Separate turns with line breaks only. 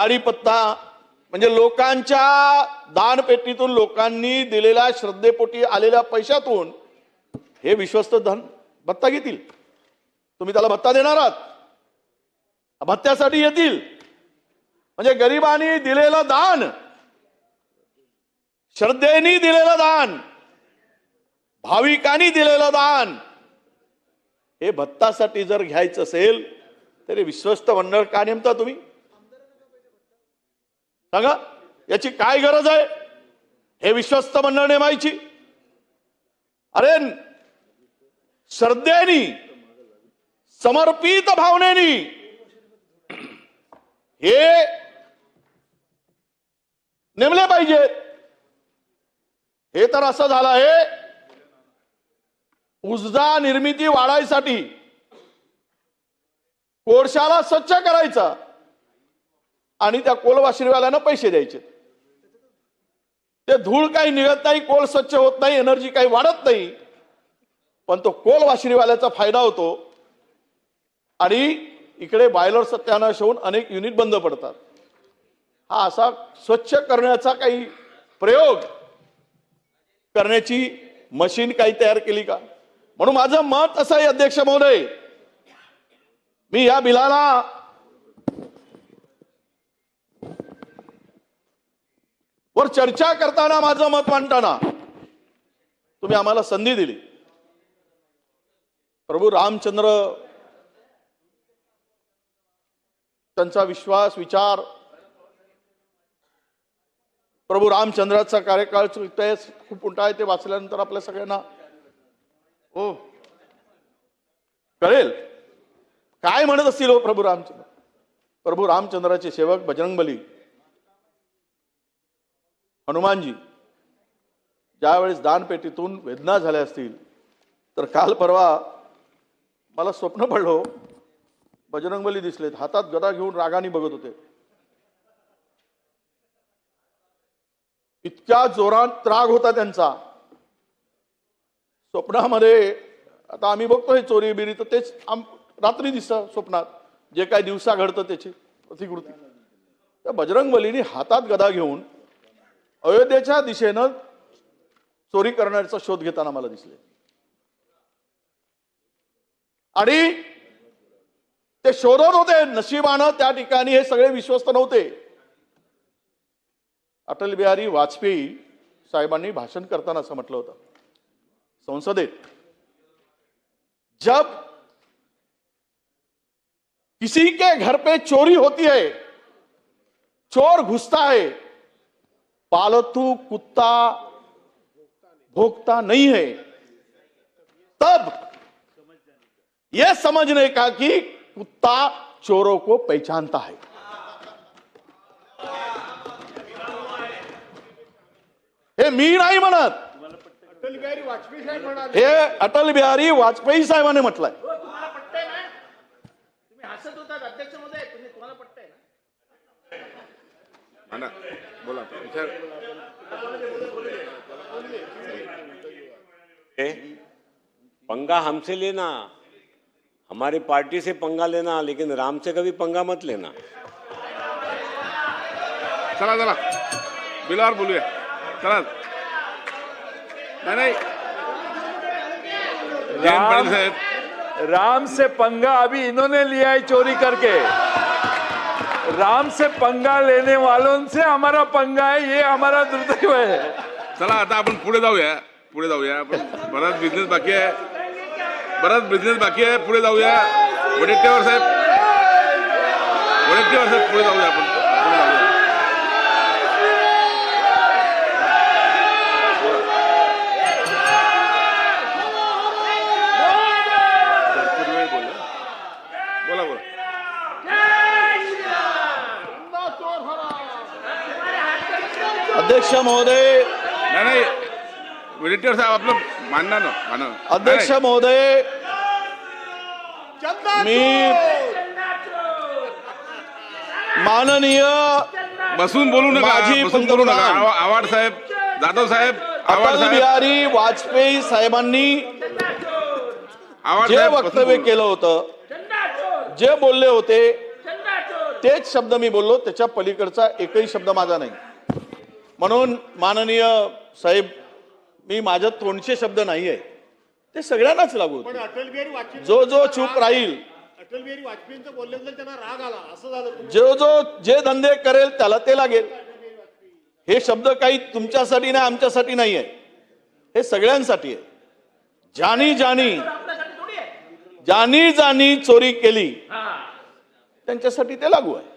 आडीपत्ता म्हणजे लोकांच्या दानपेटीतून लोकांनी दिलेल्या श्रद्धेपोटी आलेल्या पैशातून हे विश्वस्त धन भत्ता घेतील. तुम्ही त्याला भत्ता देणार आहात, भत्त्यासाठी येतील. म्हणजे गरिबांनी दिलेलं दान, श्रद्धेने दिलेलं दान, भाविकांनी दिलेलं दान हे भत्तासाठी जर घ्यायचं असेल तरी विश्वस्त मंडळ का नेमता तुम्ही? सांगा, याची काय गरज आहे हे विश्वस्त मंडळ नेमायची? अरे श्रद्धेनी, समर्पित भावनेनी हे नेमले पाहिजेत. हे तर असं झालं आहे, ऊर्जा निर्मिती वाढायसाठी कोळशाला स्वच्छ करायचा आणि त्या कोलवाशिरीवाल्यांना पैसे द्यायचे. ते धूळ काही निघत नाही, कोल स्वच्छ होत नाही, एनर्जी काही वाढत नाही, पण तो कोलवाशिरीवाल्याचा फायदा होतो आणि इकडे बॉयलर सत्यानाश होऊन अनेक युनिट बंद पडतात. हा असा स्वच्छ करण्याचा काही प्रयोग करण्याची मशीन काही तयार केली का? म्हणून माझं मत असं आहे अध्यक्ष महोदय, मी या बिलाला वर चर्चा करताना माझं मत मांडताना तुम्ही आम्हाला संधी दिली. प्रभू रामचंद्र त्यांचा विश्वास, विचार, प्रभू रामचंद्राचा कार्यकाळ खूप मोठा आहे. ते वाचल्यानंतर आपल्या सगळ्यांना हो कळेल काय म्हणत असतील हो प्रभू रामचंद्र. प्रभू रामचंद्राचे सेवक बजरंगबली हनुमानजी ज्यावेळेस दानपेटीतून वेदना झाल्या असतील तर काल परवा मला स्वप्न पडलं, बजरंगबली दिसलेत, हातात गदा घेऊन रागाने बघत होते. इतक्या जोरात राग होता त्यांचा. स्वप्नामध्ये आता आम्ही बघतोय चोरी बिरी, तर तेच रात्री दिसतं स्वप्नात, जे काय दिवसा घडतं त्याची प्रतिकृती. त्या बजरंगबलीने हातात गदा घेऊन अयोध्येच्या दिशेनं चोरी करण्याचा शोध घेताना मला दिसले. आणि ते शोधत होते. नशिबानं त्या ठिकाणी हे सगळे विश्वस्त नव्हते. अटल बिहारी वाजपेयी साहेबांनी भाषण करताना असं म्हटलं होतं संसदेत, जब किसी के घर पे चोरी होती है, चोर घुसता है, पालतू कुत्ता भोगता नहीं है, तब यह समझने का कि कुत्ता चोरों को पहचानता है. हे मी नाही म्हणत,
अटल बिहारी वाजपेयी साहेब म्हणाले.
हे अटल बिहारी वाजपेयी साहेबांनी म्हटलंय.
तुम्हाला पटतंय ना? तुम्ही हसत होतात अध्यक्ष महोदय, तुम्हाला पटतंय ना?
बोला
पंगा हमसे लेना, हमारी पार्टी से पंगा लेना, लेकिन राम से कभी पंगा मत लेना.
चला चला बिलावर बोलूया. चला नहीं
राम से पंगा अभी इन्होंने लिया है चोरी करके. राम से पंगा लेने वालों से हमारा पंगा है, ये हमारा दुर्दैव है.
चला आता आपण पुढे जाऊया. आपण बराच बिझनेस बाकी आहे, पुढे जाऊया. वडेट्टीवार साहेब पुढे जाऊया. आपण पुढे जाऊया. बोला बोला.
अध्यक्ष महोदय,
नाही वडेट्टीवार साहेब आपलं मानणार ना.
अध्यक्ष महोदय, मी माननीय
बसून बोलू नका,
माजी
बसून बोलू नका.
पंतप्रधान
आवाड साहेब, जाधव साहेब, आवाड
अटल
साहेब,
बिहारी वाजपेयी साहेबांनी
आवाड
जे
साहेब, बसून
वक्तव्य
बोलू.
केलं होतं, जे बोलले होते, तेच शब्द मी बोललो, त्याच्या पलीकडचा एकही शब्द माझा नाही. म्हणून माननीय साहेब, मी माझ्या तोंडचे शब्द नाही आहे, ते सगळ्यांनाच लागू होते.
अटल बिहारी वाजपेयी
जो चूप राहील,
अटल बिहारी वाजपेयींचं बोलल्यानंतर त्यांना राग आला, असं झालं.
जे धंदे करेल त्याला ते लागेल. हे शब्द काही तुमच्यासाठी नाही, आमच्यासाठी नाही आहे, हे सगळ्यांसाठी आहे. ज्यानी
आपल्यासाठी थोडी आहे.
ज्यानी चोरी केली त्यांच्यासाठी ते लागू आहे.